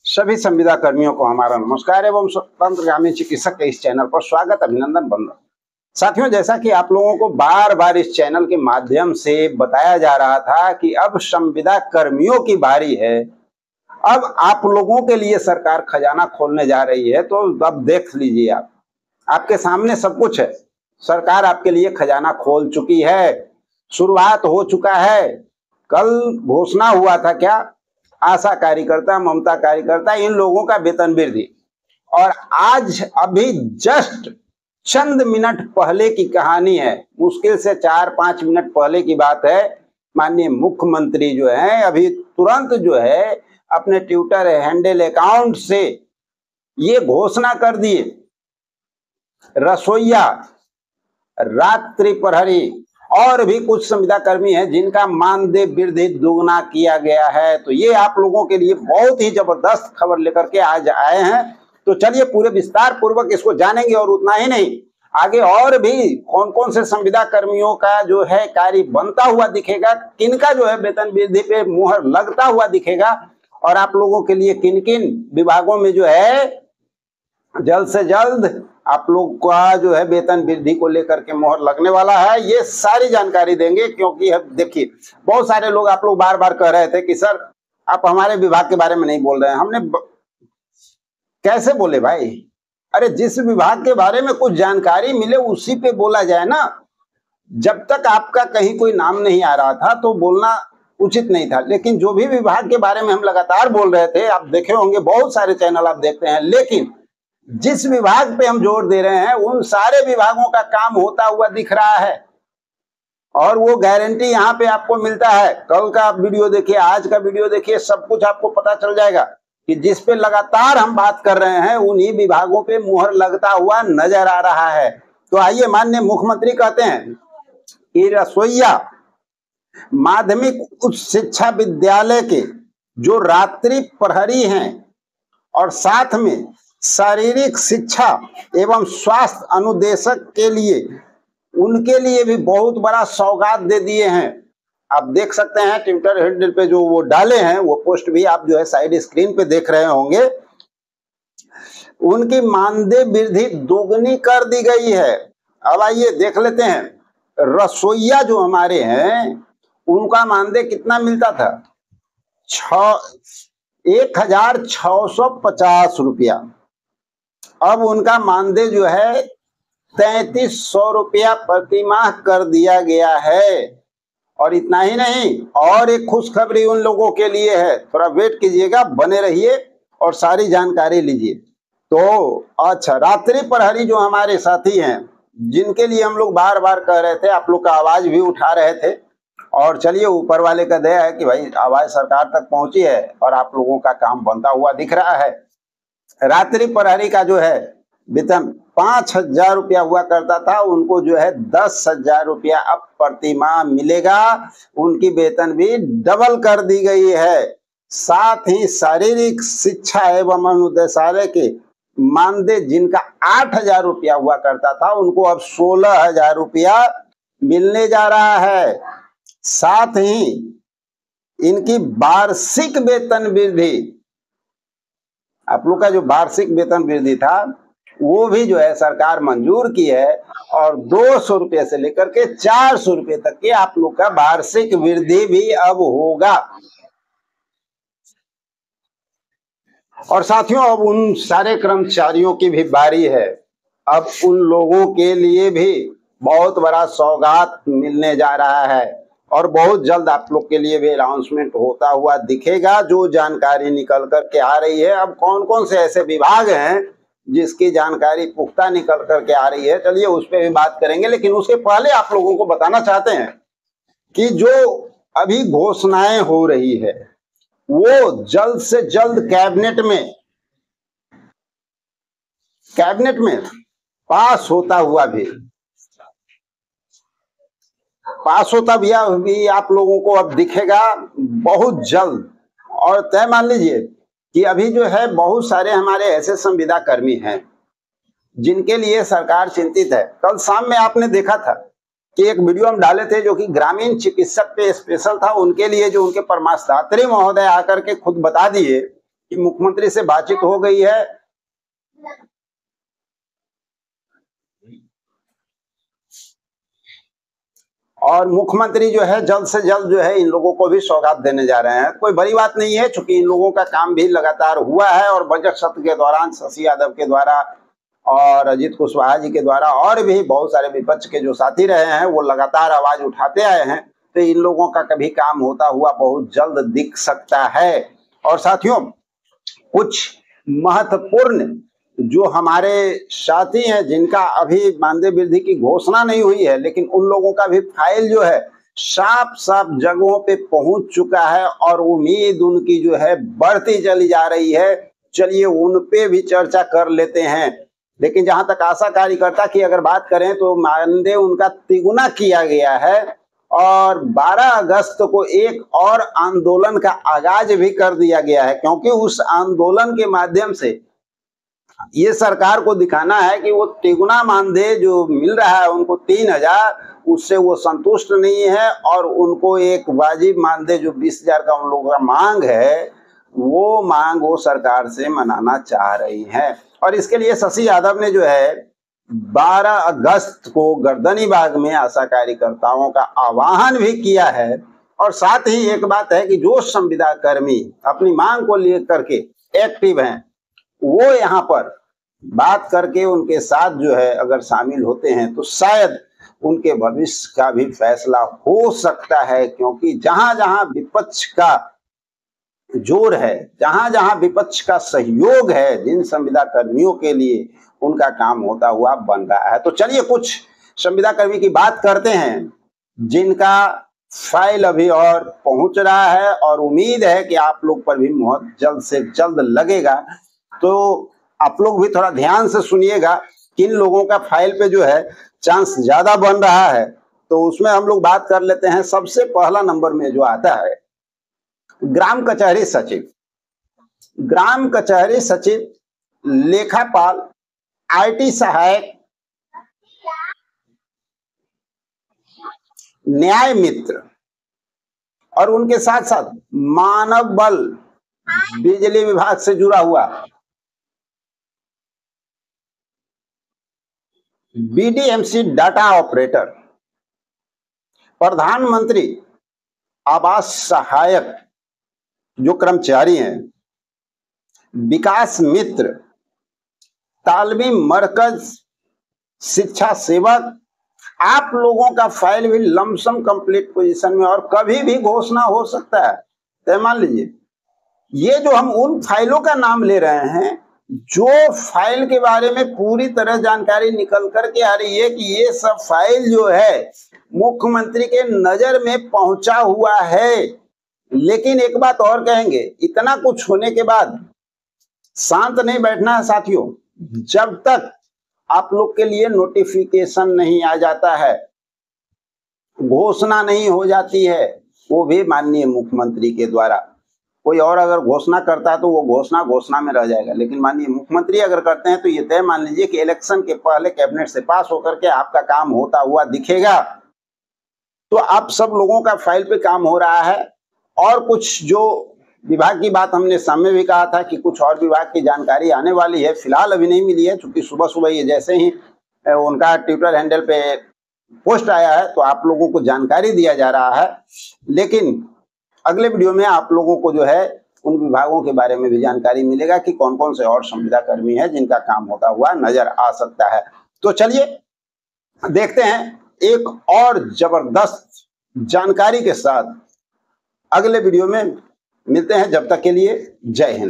सभी संविदा कर्मियों को हमारा नमस्कार एवं स्वतंत्रगामी चिकित्सक के इस चैनल पर स्वागत अभिनंदन बंदन। साथियों, जैसा कि आप लोगों को बार बार इस चैनल के माध्यम से बताया जा रहा था कि अब संविदा कर्मियों की बारी है, अब आप लोगों के लिए सरकार खजाना खोलने जा रही है। तो अब देख लीजिए, आप आपके सामने सब कुछ है। सरकार आपके लिए खजाना खोल चुकी है, शुरुआत हो चुका है। कल घोषणा हुआ था क्या, आशा कार्यकर्ता, ममता कार्यकर्ता, इन लोगों का वेतन वृद्धि, और आज अभी जस्ट चंद मिनट पहले की कहानी है, मुश्किल से 4-5 मिनट पहले की बात है। माननीय मुख्यमंत्री जो है अभी तुरंत जो है अपने ट्विटर हैंडल अकाउंट से ये घोषणा कर दिए, रसोइया, रात्रि प्रहरी और भी कुछ संविदा कर्मी हैं जिनका मानदेय वृद्धि दुगना किया गया है। तो ये आप लोगों के लिए बहुत ही जबरदस्त खबर लेकर के आज आए हैं। तो चलिए पूरे विस्तार पूर्वक इसको जानेंगे, और उतना ही नहीं, आगे और भी कौन कौन से संविदा कर्मियों का जो है कार्य बनता हुआ दिखेगा, किनका जो है वेतन वृद्धि पे मुहर लगता हुआ दिखेगा, और आप लोगों के लिए किन किन विभागों में जो है जल्द से जल्द आप लोग का जो है वेतन वृद्धि को लेकर के मोहर लगने वाला है, ये सारी जानकारी देंगे। क्योंकि देखिए, बहुत सारे लोग, आप लोग बार बार कह रहे थे कि सर आप हमारे विभाग के बारे में नहीं बोल रहे हैं। हमने कैसे बोले भाई? अरे जिस विभाग के बारे में कुछ जानकारी मिले उसी पे बोला जाए ना। जब तक आपका कहीं कोई नाम नहीं आ रहा था तो बोलना उचित नहीं था, लेकिन जो भी विभाग के बारे में हम लगातार बोल रहे थे, आप देखे होंगे बहुत सारे चैनल आप देखते हैं, लेकिन जिस विभाग पे हम जोर दे रहे हैं उन सारे विभागों का काम होता हुआ दिख रहा है, और वो गारंटी यहाँ पे आपको मिलता है। कल का वीडियो देखिए, आज का वीडियो देखिए, सब कुछ आपको पता चल जाएगा कि जिस पे लगातार हम बात कर रहे हैं उन्हीं विभागों पे मुहर लगता हुआ नजर आ रहा है। तो आइए, माननीय मुख्यमंत्री कहते हैं कि रसोइया, माध्यमिक उच्च शिक्षा विद्यालय के जो रात्रि प्रहरी हैं और साथ में शारीरिक शिक्षा एवं स्वास्थ्य अनुदेशक के लिए, उनके लिए भी बहुत बड़ा सौगात दे दिए हैं। आप देख सकते हैं ट्विटर हैंडल पे जो वो डाले हैं, वो पोस्ट भी आप जो है साइड स्क्रीन पे देख रहे होंगे। उनकी मानदेय वृद्धि दोगुनी कर दी गई है। अब आइए देख लेते हैं, रसोइया जो हमारे हैं उनका मानदेय कितना मिलता था? 1650 रुपया। अब उनका मानदेय जो है 3300 रुपया प्रति माह कर दिया गया है। और इतना ही नहीं, और एक खुशखबरी उन लोगों के लिए है, थोड़ा वेट कीजिएगा, बने रहिए और सारी जानकारी लीजिए। तो अच्छा, रात्रि प्रहरी जो हमारे साथी हैं, जिनके लिए हम लोग बार बार कह रहे थे, आप लोग का आवाज भी उठा रहे थे, और चलिए ऊपर वाले का दया है कि भाई आवाज सरकार तक पहुंची है और आप लोगों का काम बनता हुआ दिख रहा है। रात्रि प्रहरी का जो है वेतन 5000 रुपया हुआ करता था, उनको जो है 10,000 रुपया अब प्रति माह मिलेगा। उनकी वेतन भी डबल कर दी गई है। साथ ही शारीरिक शिक्षा एवं अनुदेशालय के मानदेय जिनका 8000 रुपया हुआ करता था, उनको अब 16,000 रुपया मिलने जा रहा है। साथ ही इनकी वार्षिक वेतन वृद्धि, आप लोग का जो वार्षिक वेतन वृद्धि था वो भी जो है सरकार मंजूर की है, और 200 रुपये से लेकर के 400 रुपये तक के आप लोग का वार्षिक वृद्धि भी अब होगा। और साथियों, अब उन सारे कर्मचारियों की भी बारी है। अब उन लोगों के लिए भी बहुत बड़ा सौगात मिलने जा रहा है, और बहुत जल्द आप लोग के लिए भी अनाउंसमेंट होता हुआ दिखेगा, जो जानकारी निकल कर के आ रही है। अब कौन कौन से ऐसे विभाग हैं जिसकी जानकारी पुख्ता निकल कर के आ रही है, चलिए उस पर भी बात करेंगे। लेकिन उसके पहले आप लोगों को बताना चाहते हैं कि जो अभी घोषणाएं हो रही है वो जल्द से जल्द कैबिनेट में पास होता हुआ भी आप लोगों को अब दिखेगा बहुत जल्द। और तय मान लीजिए कि अभी जो है बहुत सारे हमारे ऐसे संविदा कर्मी हैं जिनके लिए सरकार चिंतित है। कल शाम में आपने देखा था कि एक वीडियो हम डाले थे जो कि ग्रामीण चिकित्सक पे स्पेशल था, उनके लिए जो उनके परमास्तात्री महोदय आकर के खुद बता दिए कि मुख्यमंत्री से बातचीत हो गई है और मुख्यमंत्री जो है जल्द से जल्द जो है इन लोगों को भी सौगात देने जा रहे हैं। कोई बड़ी बात नहीं है, चूंकि इन लोगों का काम भी लगातार हुआ है और बजट सत्र के दौरान शशि यादव के द्वारा और अजीत कुशवाहा जी के द्वारा और भी बहुत सारे विपक्ष के जो साथी रहे हैं वो लगातार आवाज उठाते आए हैं। तो इन लोगों का कभी काम होता हुआ बहुत जल्द दिख सकता है। और साथियों, कुछ महत्वपूर्ण जो हमारे साथी हैं जिनका अभी मानदेय वृद्धि की घोषणा नहीं हुई है, लेकिन उन लोगों का भी फाइल जो है साफ साफ जगहों पे पहुंच चुका है और उम्मीद उनकी जो है बढ़ती चली जा रही है। चलिए उन पे भी चर्चा कर लेते हैं। लेकिन जहां तक आशा कार्यकर्ता की अगर बात करें तो मानदेय उनका तिगुना किया गया है और 12 अगस्त को एक और आंदोलन का आगाज भी कर दिया गया है, क्योंकि उस आंदोलन के माध्यम से ये सरकार को दिखाना है कि वो तिगुना मानदेय जो मिल रहा है उनको 3000, उससे वो संतुष्ट नहीं है और उनको एक वाजिब मानदेय जो 20,000 का उन लोगों का मांग है वो मांग वो सरकार से मनाना चाह रही है। और इसके लिए शशि यादव ने जो है 12 अगस्त को गर्दनीबाग में आशा कार्यकर्ताओं का आह्वान भी किया है। और साथ ही एक बात है कि जो संविदा कर्मी अपनी मांग को लेकर के एक्टिव हैं वो यहाँ पर बात करके उनके साथ जो है अगर शामिल होते हैं तो शायद उनके भविष्य का भी फैसला हो सकता है, क्योंकि जहां जहां विपक्ष का जोर है, जहां जहां विपक्ष का सहयोग है, जिन संविदा कर्मियों के लिए उनका काम होता हुआ बन रहा है। तो चलिए कुछ संविदा कर्मी की बात करते हैं जिनका फाइल अभी और पहुंच रहा है और उम्मीद है कि आप लोग पर भी मुहर जल्द से जल्द लगेगा। तो आप लोग भी थोड़ा ध्यान से सुनिएगा किन लोगों का फाइल पे जो है चांस ज्यादा बन रहा है। तो उसमें हम लोग बात कर लेते हैं। सबसे पहला नंबर में जो आता है ग्राम कचहरी सचिव, ग्राम कचहरी सचिव, लेखापाल, आईटी सहायक, न्याय मित्र और उनके साथ साथ मानव बल, बिजली विभाग से जुड़ा हुआ, बीडीएमसी डाटा ऑपरेटर, प्रधानमंत्री आवास सहायक जो कर्मचारी हैं, विकास मित्र, तालमी मरकज शिक्षा सेवक। आप लोगों का फाइल भी लमसम कंप्लीट पोजीशन में और कभी भी घोषणा हो सकता है। तो मान लीजिए ये जो हम उन फाइलों का नाम ले रहे हैं जो फाइल के बारे में पूरी तरह जानकारी निकल करके आ रही है कि ये सब फाइल जो है मुख्यमंत्री के नजर में पहुंचा हुआ है। लेकिन एक बात और कहेंगे, इतना कुछ होने के बाद शांत नहीं बैठना है साथियों। जब तक आप लोग के लिए नोटिफिकेशन नहीं आ जाता है, घोषणा नहीं हो जाती है, वो भी माननीय मुख्यमंत्री के द्वारा, कोई और अगर घोषणा करता है तो वो घोषणा में रह जाएगा, लेकिन माननीय मुख्यमंत्री अगर करते हैं तो ये तय मान लीजिए कि इलेक्शन के पहले कैबिनेट से पास होकर के आपका काम होता हुआ दिखेगा। तो आप सब लोगों का फाइल पे काम हो रहा है। और कुछ जो विभाग की बात हमने सामने भी कहा था कि कुछ और विभाग की जानकारी आने वाली है, फिलहाल अभी नहीं मिली है, क्योंकि सुबह सुबह ये जैसे ही उनका ट्विटर हैंडल पे पोस्ट आया है तो आप लोगों को जानकारी दिया जा रहा है। लेकिन अगले वीडियो में आप लोगों को जो है उन विभागों के बारे में भी जानकारी मिलेगा कि कौन कौन से और संविदा कर्मी है जिनका काम होता हुआ नजर आ सकता है। तो चलिए देखते हैं एक और जबरदस्त जानकारी के साथ अगले वीडियो में मिलते हैं। जब तक के लिए जय हिंद।